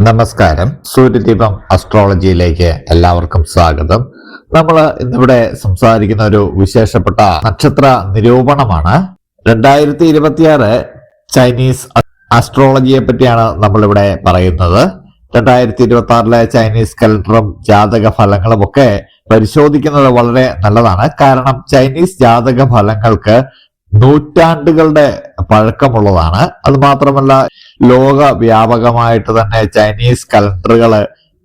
നമസ്കാരം. സൂര്യദീപം അസ്ട്രോളജിയിലേക്ക് എല്ലാവർക്കും സ്വാഗതം. നമ്മൾ ഇന്നിവിടെ സംസാരിക്കുന്ന ഒരു വിശേഷപ്പെട്ട നക്ഷത്ര നിരൂപണമാണ്. 2026 ചൈനീസ് അസ്ട്രോളജിയെ പറ്റിയാണ് നമ്മളിവിടെ പറയുന്നത്. 2026 ചൈനീസ് കലണ്ടറും ജാതക ഫലങ്ങളും ഒക്കെ പരിശോധിക്കുന്നത് വളരെ നല്ലതാണ്. കാരണം ചൈനീസ് ജാതക ഫലങ്ങൾക്ക് നൂറ്റാണ്ടുകളുടെ പഴക്കമുള്ളതാണ്. അത് മാത്രമല്ല, ലോകവ്യാപകമായിട്ട് തന്നെ ചൈനീസ് കലണ്ടറുകൾ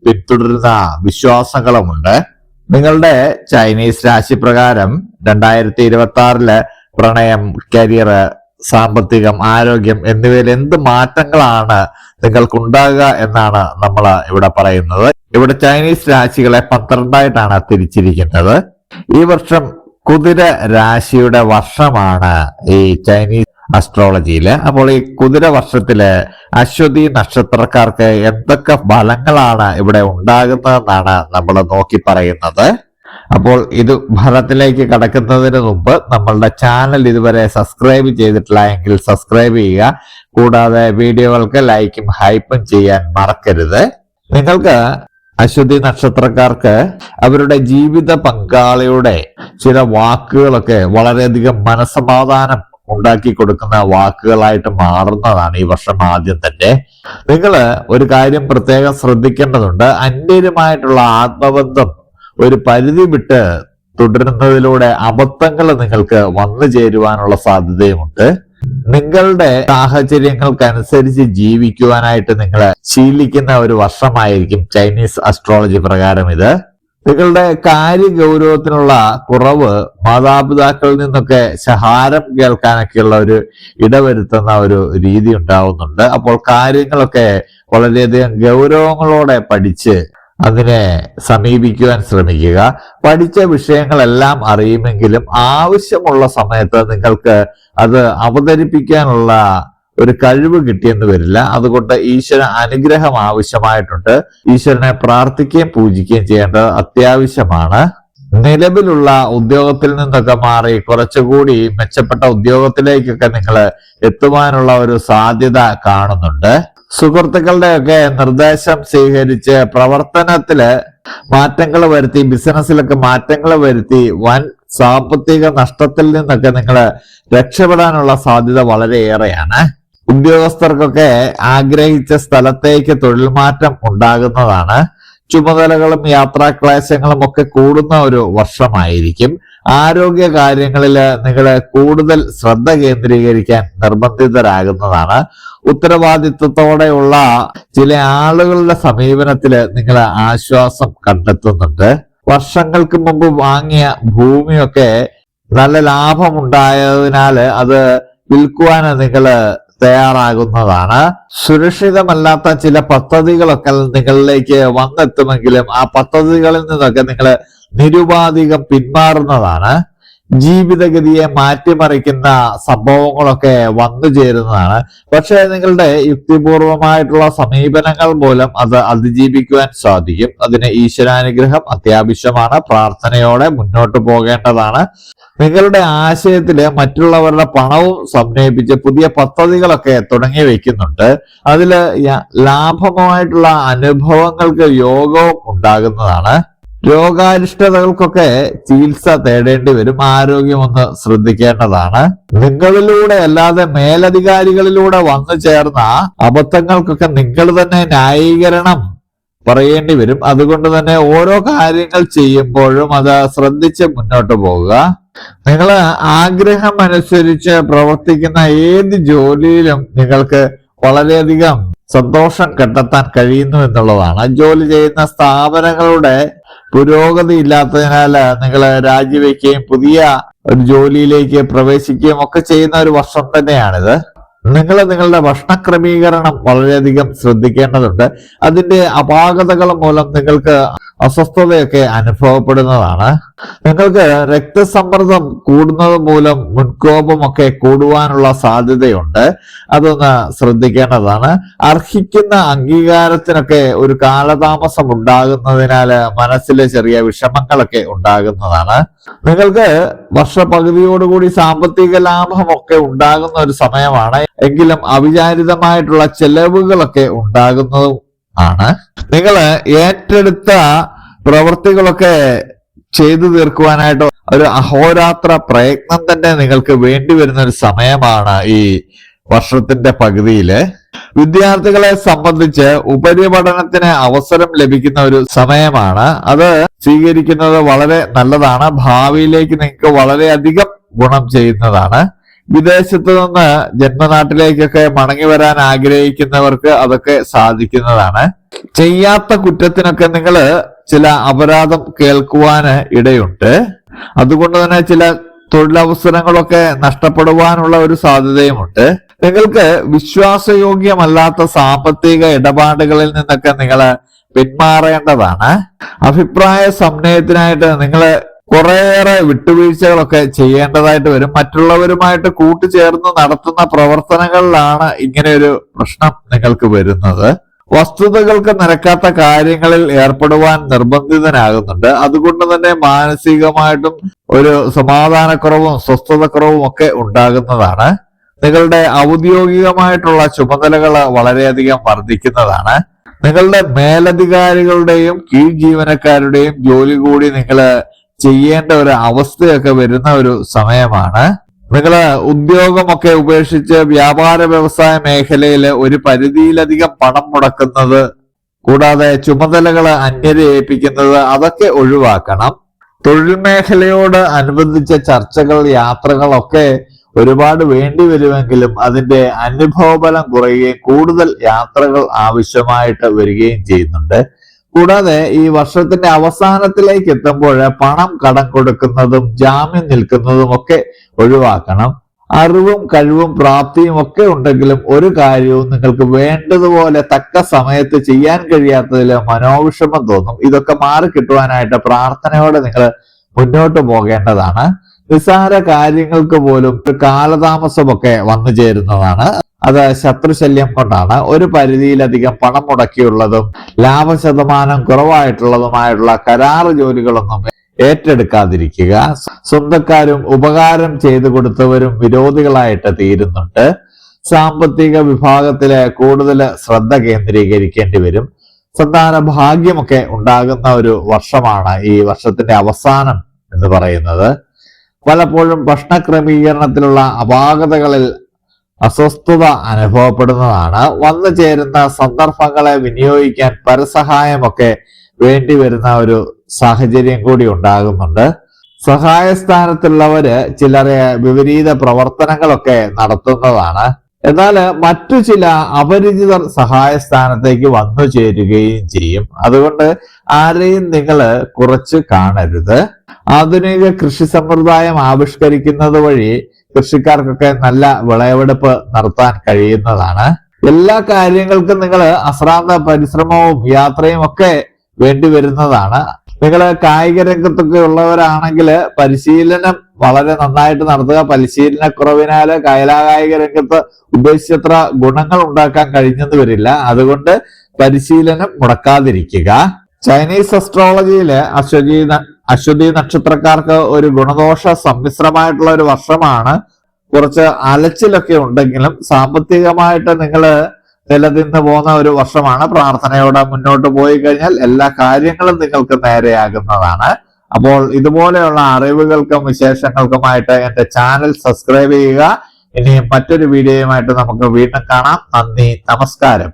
പിന്തുടരുന്ന വിശ്വാസങ്ങളുമുണ്ട്. നിങ്ങളുടെ ചൈനീസ് രാശിപ്രകാരം 2026 പ്രണയം, കരിയർ, സാമ്പത്തികം, ആരോഗ്യം എന്നിവയിൽ എന്ത് മാറ്റങ്ങളാണ് നിങ്ങൾക്കുണ്ടാകുക എന്നാണ് നമ്മൾ ഇവിടെ പറയുന്നത്. ഇവിടെ ചൈനീസ് രാശികളെ 12 തിരിച്ചിരിക്കുന്നത്. ഈ വർഷം കുതിര രാശിയുടെ വർഷമാണ് ഈ ചൈനീസ് അസ്ട്രോളജിയില്. അപ്പോൾ ഈ കുതിര വർഷത്തില് അശ്വതി നക്ഷത്രക്കാർക്ക് എന്തൊക്കെ ഫലങ്ങളാണ് ഇവിടെ ഉണ്ടാകുന്നതെന്നാണ് നമ്മൾ നോക്കി പറയുന്നത്. അപ്പോൾ ഇത് ഫലത്തിലേക്ക് കടക്കുന്നതിന് മുമ്പ് നമ്മളുടെ ചാനൽ ഇതുവരെ സബ്സ്ക്രൈബ് ചെയ്തിട്ടില്ല എങ്കിൽ സബ്സ്ക്രൈബ് ചെയ്യുക. കൂടാതെ വീഡിയോകൾക്ക് ലൈക്കും ഹൈപ്പും ചെയ്യാൻ മറക്കരുത്. നിങ്ങൾക്ക് അശ്വതി നക്ഷത്രക്കാർക്ക് അവരുടെ ജീവിത പങ്കാളിയുടെ ചില വാക്കുകളൊക്കെ വളരെയധികം മനസ്സമാധാനം ഉണ്ടാക്കി കൊടുക്കുന്ന വാക്കുകളായിട്ട് മാറുന്നതാണ് ഈ വർഷം ആദ്യം തന്നെ. നിങ്ങൾ ഒരു കാര്യം പ്രത്യേകം ശ്രദ്ധിക്കേണ്ടതുണ്ട്. അന്യരുമായിട്ടുള്ള ആത്മബന്ധം ഒരു പരിധി വിട്ട് തുടരുന്നതിലൂടെ അബദ്ധങ്ങൾ നിങ്ങൾക്ക് വന്നു ചേരുവാനുള്ള സാധ്യതയുമുണ്ട്. നിങ്ങളുടെ സാഹചര്യങ്ങൾക്കനുസരിച്ച് ജീവിക്കുവാനായിട്ട് നിങ്ങൾ ശീലിക്കുന്ന ഒരു വർഷമായിരിക്കും ചൈനീസ് അസ്ട്രോളജി പ്രകാരം ഇത്. നിങ്ങളുടെ കാര്യഗൗരവത്തിനുള്ള കുറവ് മാതാപിതാക്കളിൽ നിന്നൊക്കെ സഹാരം കേൾക്കാനൊക്കെയുള്ള ഒരു ഇടവരുത്തുന്ന ഒരു രീതി ഉണ്ടാവുന്നുണ്ട്. അപ്പോൾ കാര്യങ്ങളൊക്കെ വളരെയധികം ഗൗരവങ്ങളോടെ പഠിച്ച് അതിനെ സമീപിക്കുവാൻ ശ്രമിക്കുക. പഠിച്ച വിഷയങ്ങളെല്ലാം അറിയുമെങ്കിലും ആവശ്യമുള്ള സമയത്ത് നിങ്ങൾക്ക് അത് അവതരിപ്പിക്കാനുള്ള ഒരു കഴിവ് കിട്ടിയെന്ന് വരില്ല. അതുകൊണ്ട് ഈശ്വര അനുഗ്രഹം ആവശ്യമായിട്ടുണ്ട്. ഈശ്വരനെ പ്രാർത്ഥിക്കുകയും പൂജിക്കുകയും ചെയ്യേണ്ടത് അത്യാവശ്യമാണ്. നിലവിലുള്ള ഉദ്യോഗത്തിൽ നിന്നൊക്കെ മാറി കുറച്ചുകൂടി മെച്ചപ്പെട്ട ഉദ്യോഗത്തിലേക്കൊക്കെ നിങ്ങൾ എത്തുവാനുള്ള ഒരു സാധ്യത കാണുന്നുണ്ട്. സുഹൃത്തുക്കളുടെയൊക്കെ നിർദ്ദേശം സ്വീകരിച്ച് പ്രവർത്തനത്തില് മാറ്റങ്ങൾ വരുത്തി, ബിസിനസ്സിലൊക്കെ മാറ്റങ്ങൾ വരുത്തി വൻ സാമ്പത്തിക നഷ്ടത്തിൽ നിന്നൊക്കെ നിങ്ങൾ രക്ഷപ്പെടാനുള്ള സാധ്യത വളരെയേറെയാണ്. ഉദ്യോഗസ്ഥർക്കൊക്കെ ആഗ്രഹിച്ച സ്ഥലത്തേക്ക് തൊഴിൽ മാറ്റം ഉണ്ടാകുന്നതാണ്. ചുമതലകളും യാത്രാക്ലേശങ്ങളും ഒക്കെ കൂടുന്ന ഒരു വർഷമായിരിക്കും. ആരോഗ്യ കാര്യങ്ങളിൽ നിങ്ങൾ കൂടുതൽ ശ്രദ്ധ കേന്ദ്രീകരിക്കാൻ നിർബന്ധിതരാകുന്നതാണ്. ഉത്തരവാദിത്വത്തോടെയുള്ള ചില ആളുകളുടെ സമീപനത്തില് നിങ്ങൾ ആശ്വാസം കണ്ടെത്തുന്നുണ്ട്. വർഷങ്ങൾക്ക് മുമ്പ് വാങ്ങിയ ഭൂമിയൊക്കെ നല്ല ലാഭമുണ്ടായതിനാൽ അത് വിൽക്കുവാൻ നിങ്ങൾ തയ്യാറാകുന്നതാണ്. സുരക്ഷിതമല്ലാത്ത ചില പദ്ധതികളൊക്കെ നിങ്ങളിലേക്ക് വന്നെത്തുമെങ്കിലും ആ പദ്ധതികളിൽ നിന്നൊക്കെ നിങ്ങൾ നിരുപാധികം പിന്മാറുന്നതാണ്. ജീവിതഗതിയെ മാറ്റിമറിക്കുന്ന സംഭവങ്ങളൊക്കെ വന്നു ചേരുന്നതാണ്. പക്ഷെ നിങ്ങളുടെ യുക്തിപൂർവമായിട്ടുള്ള സമീപനങ്ങൾ മൂലം അത് അതിജീവിക്കുവാൻ സാധിക്കും. അതിന് ഈശ്വരാനുഗ്രഹം അത്യാവശ്യമാണ്. പ്രാർത്ഥനയോടെ മുന്നോട്ട് പോകേണ്ടതാണ്. നിങ്ങളുടെ ആശയത്തില് മറ്റുള്ളവരുടെ പണവും സമന്വയിപ്പിച്ച് പുതിയ പദ്ധതികളൊക്കെ തുടങ്ങി വെക്കുന്നുണ്ട്. അതില് ലാഭമായിട്ടുള്ള അനുഭവങ്ങൾക്ക് യോഗവും ഉണ്ടാകുന്നതാണ്. രോഗാരിഷ്ടതകൾക്കൊക്കെ ചികിത്സ തേടേണ്ടി വരും. ആരോഗ്യം ഒന്ന് ശ്രദ്ധിക്കേണ്ടതാണ്. നിങ്ങളിലൂടെ അല്ലാതെ മേലധികാരികളിലൂടെ വന്നു ചേർന്ന അബദ്ധങ്ങൾക്കൊക്കെ നിങ്ങൾ തന്നെ ന്യായീകരണം പറയേണ്ടി വരും. അതുകൊണ്ട് തന്നെ ഓരോ കാര്യങ്ങൾ ചെയ്യുമ്പോഴും അത് ശ്രദ്ധിച്ച് മുന്നോട്ട് പോകുക. നിങ്ങൾ ആഗ്രഹം അനുസരിച്ച് പ്രവർത്തിക്കുന്ന ഏത് ജോലിയിലും നിങ്ങൾക്ക് വളരെയധികം സന്തോഷം കണ്ടെത്താൻ കഴിയുന്നു എന്നുള്ളതാണ്. ജോലി ചെയ്യുന്ന സ്ഥാപനങ്ങളുടെ പുരോഗതി ഇല്ലാത്തതിനാൽ നിങ്ങൾ രാജിവെക്കുകയും പുതിയ ഒരു ജോലിയിലേക്ക് പ്രവേശിക്കുകയും ഒക്കെ ചെയ്യുന്ന ഒരു വർഷം തന്നെയാണിത്. നിങ്ങൾ നിങ്ങളുടെ ഭക്ഷണ ക്രമീകരണം വളരെയധികം ശ്രദ്ധിക്കേണ്ടതുണ്ട്. അതിന്റെ അപാകതകൾ മൂലം നിങ്ങൾക്ക് അസ്വസ്ഥതയൊക്കെ അനുഭവപ്പെടുന്നതാണ്. നിങ്ങൾക്ക് രക്തസമ്മർദ്ദം കൂടുന്നത് മൂലം മുൻകോപമൊക്കെ കൂടുവാനുള്ള സാധ്യതയുണ്ട്. അതൊന്ന് ശ്രദ്ധിക്കേണ്ടതാണ്. അർഹിക്കുന്ന അംഗീകാരത്തിനൊക്കെ ഒരു കാലതാമസം ഉണ്ടാകുന്നതിനാൽ മനസ്സിലെ ചെറിയ വിഷമങ്ങളൊക്കെ ഉണ്ടാകുന്നതാണ്. നിങ്ങൾക്ക് വർഷപകുതിയോടുകൂടി സാമ്പത്തിക ലാഭമൊക്കെ ഉണ്ടാകുന്ന ഒരു സമയമാണ്. എങ്കിലും അവിചാരിതമായിട്ടുള്ള ചെലവുകളൊക്കെ ഉണ്ടാകുന്നതും ആണ്. നിങ്ങൾ ഏറ്റെടുത്ത പ്രവൃത്തികളൊക്കെ ചെയ്തു തീർക്കുവാനായിട്ട് ഒരു അഹോരാത്ര പ്രയത്നം തന്നെ നിങ്ങൾക്ക് വേണ്ടി വരുന്ന ഒരു സമയമാണ് ഈ വർഷത്തിന്റെ പകുതിയില്. വിദ്യാർത്ഥികളെ സംബന്ധിച്ച് ഉപരിപഠനത്തിന് അവസരം ലഭിക്കുന്ന ഒരു സമയമാണ്. അത് സ്വീകരിക്കുന്നത് വളരെ നല്ലതാണ്. ഭാവിയിലേക്ക് നിങ്ങൾക്ക് വളരെയധികം ഗുണം ചെയ്യുന്നതാണ്. വിദേശത്ത് നിന്ന് ജന്മനാട്ടിലേക്കൊക്കെ മടങ്ങി വരാൻ ആഗ്രഹിക്കുന്നവർക്ക് അതൊക്കെ സാധിക്കുന്നതാണ്. ചെയ്യാത്ത കുറ്റത്തിനൊക്കെ നിങ്ങൾ ചില അപരാധം കേൾക്കുവാൻ ഇടയുണ്ട്. അതുകൊണ്ട് തന്നെ ചില തൊഴിലവസരങ്ങളൊക്കെ നഷ്ടപ്പെടുവാനുള്ള ഒരു സാധ്യതയുമുണ്ട്. നിങ്ങൾക്ക് വിശ്വാസയോഗ്യമല്ലാത്ത സാമ്പത്തിക ഇടപാടുകളിൽ നിന്നൊക്കെ നിങ്ങൾ പിന്മാറേണ്ടതാണ്. അഭിപ്രായ സമന്വയത്തിനായിട്ട് നിങ്ങൾ കുറേയേറെ വിട്ടുവീഴ്ചകളൊക്കെ ചെയ്യേണ്ടതായിട്ട് വരും. മറ്റുള്ളവരുമായിട്ട് കൂട്ടുചേർന്ന് നടത്തുന്ന പ്രവർത്തനങ്ങളിലാണ് ഇങ്ങനെ ഒരു പ്രശ്നം നിങ്ങൾക്ക് വരുന്നത്. വസ്തുതകൾക്ക് നിരക്കാത്ത കാര്യങ്ങളിൽ ഏർപ്പെടുവാൻ നിർബന്ധിതനാകുന്നുണ്ട്. അതുകൊണ്ട് തന്നെ മാനസികമായിട്ടും ഒരു സമാധാനക്കുറവും സ്വസ്ഥതക്കുറവും ഒക്കെ ഉണ്ടാകുന്നതാണ്. നിങ്ങളുടെ ഔദ്യോഗികമായിട്ടുള്ള ചുമതലകൾ വളരെയധികം വർദ്ധിക്കുന്നതാണ്. നിങ്ങളുടെ മേലധികാരികളുടെയും കീഴ് ജീവനക്കാരുടെയും ജോലി കൂടി നിങ്ങൾ ചെയ്യേണ്ട ഒരു അവസ്ഥയൊക്കെ വരുന്ന ഒരു സമയമാണ്. നിങ്ങൾ ഉദ്യോഗമൊക്കെ ഉപേക്ഷിച്ച് വ്യാപാര വ്യവസായ മേഖലയിൽ ഒരു പരിധിയിലധികം പണം മുടക്കുന്നത്, കൂടാതെ ചുമതലകൾ അന്യരെ ഏൽപ്പിക്കുന്നത്, അതൊക്കെ ഒഴിവാക്കണം. തൊഴിൽ മേഖലയോട് അനുബന്ധിച്ച ചർച്ചകൾ, യാത്രകളൊക്കെ ഒരുപാട് വേണ്ടി വരുമെങ്കിലും അതിന്റെ അനുഭവബലം കുറയുകയും കൂടുതൽ യാത്രകൾ ആവശ്യമായിട്ട് വരികയും ചെയ്യുന്നുണ്ട്. കൂടാതെ ഈ വർഷത്തിന്റെ അവസാനത്തിലേക്ക് എത്തുമ്പോൾ പണം കടം കൊടുക്കുന്നതും ജാമ്യം നിൽക്കുന്നതും ഒക്കെ ഒഴിവാക്കണം. അറിവും കഴിവും പ്രാപ്തിയും ഒക്കെ ഉണ്ടെങ്കിലും ഒരു കാര്യവും നിങ്ങൾക്ക് വേണ്ടതുപോലെ തക്ക സമയത്ത് ചെയ്യാൻ കഴിയാത്തതിൽ മനോവിഷമം തോന്നും. ഇതൊക്കെ മാറിക്കിട്ടുവാനായിട്ട് പ്രാർത്ഥനയോടെ നിങ്ങൾ മുന്നോട്ട് പോകേണ്ടതാണ്. നിസ്സാര കാര്യങ്ങൾക്ക് പോലും ഒരു കാലതാമസമൊക്കെ വന്നു ചേരുന്നതാണ്. അത് ശത്രുശല്യം കൊണ്ടാണ്. ഒരു പരിധിയിലധികം പണം മുടക്കിയുള്ളതും ലാഭശതമാനം കുറവായിട്ടുള്ളതുമായിട്ടുള്ള കരാറ് ജോലികളൊന്നും ഏറ്റെടുക്കാതിരിക്കുക. സ്വന്തക്കാരും ഉപകാരം ചെയ്തു കൊടുത്തവരും വിരോധികളായിട്ട് തീരുന്നുണ്ട്. സാമ്പത്തിക വിഭാഗത്തില് കൂടുതൽ ശ്രദ്ധ കേന്ദ്രീകരിക്കേണ്ടി വരും. സന്താന ഭാഗ്യമൊക്കെ ഉണ്ടാകുന്ന ഒരു വർഷമാണ് ഈ വർഷത്തിന്റെ അവസാനം എന്ന് പറയുന്നത്. പലപ്പോഴും ഭക്ഷണ ക്രമീകരണത്തിലുള്ള അപാകതകളിൽ അസ്വസ്ഥത അനുഭവപ്പെടുന്നതാണ്. വന്നു ചേരുന്ന സന്ദർഭങ്ങളെ വിനിയോഗിക്കാൻ പരസഹായമൊക്കെ വേണ്ടി വരുന്ന ഒരു സാഹചര്യം കൂടി ഉണ്ടാകുന്നുണ്ട്. സഹായസ്ഥാനത്തുള്ളവര് ചിലരെ വിപരീത പ്രവർത്തനങ്ങളൊക്കെ നടത്തുന്നതാണ്. എന്നാൽ മറ്റു ചില അപരിചിതർ സഹായസ്ഥാനത്തേക്ക് വന്നു ചേരുകയും ചെയ്യും. അതുകൊണ്ട് ആരെയും നിങ്ങൾ കുറച്ച് കാണരുത്. ആധുനിക കൃഷി സമ്പ്രദായം ആവിഷ്കരിക്കുന്നത് വഴി കൃഷിക്കാർക്കൊക്കെ നല്ല വിളവെടുപ്പ് നടത്താൻ കഴിയുന്നതാണ്. എല്ലാ കാര്യങ്ങൾക്കും നിങ്ങൾ അശ്രാന്ത പരിശ്രമവും യാത്രയും ഒക്കെ വേണ്ടി വരുന്നതാണ്. നിങ്ങൾ കായിക രംഗത്തൊക്കെ ഉള്ളവരാണെങ്കിൽ പരിശീലനം വളരെ നന്നായിട്ട് നടത്തുക. പരിശീലനക്കുറവിനാല് കായിക രംഗത്ത് ഉദ്ദേശിച്ചത്ര ഗുണങ്ങൾ ഉണ്ടാക്കാൻ കഴിഞ്ഞെന്ന് വരില്ല. അതുകൊണ്ട് പരിശീലനം മുടക്കാതിരിക്കുക. ചൈനീസ് അസ്ട്രോളജിയില് അശ്വതി നക്ഷത്രക്കാർക്ക് ഒരു ഗുണദോഷ സമ്മിശ്രമായിട്ടുള്ള ഒരു വർഷമാണ്. കുറച്ച് അലച്ചിലൊക്കെ ഉണ്ടെങ്കിലും സാമ്പത്തികമായിട്ട് നിങ്ങൾ നിലനിന്ന് പോകുന്ന ഒരു വർഷമാണ്. പ്രാർത്ഥനയോടെ മുന്നോട്ട് പോയി കഴിഞ്ഞാൽ എല്ലാ കാര്യങ്ങളും നിങ്ങൾക്ക് നേരെയാകുന്നതാണ്. അപ്പോൾ ഇതുപോലെയുള്ള അറിവുകൾക്കും വിശേഷങ്ങൾക്കുമായിട്ട് എന്റെ ചാനൽ സബ്സ്ക്രൈബ് ചെയ്യുക. ഇനിയും മറ്റൊരു വീഡിയോയുമായിട്ട് നമുക്ക് വീണ്ടും കാണാം. നന്ദി, നമസ്കാരം.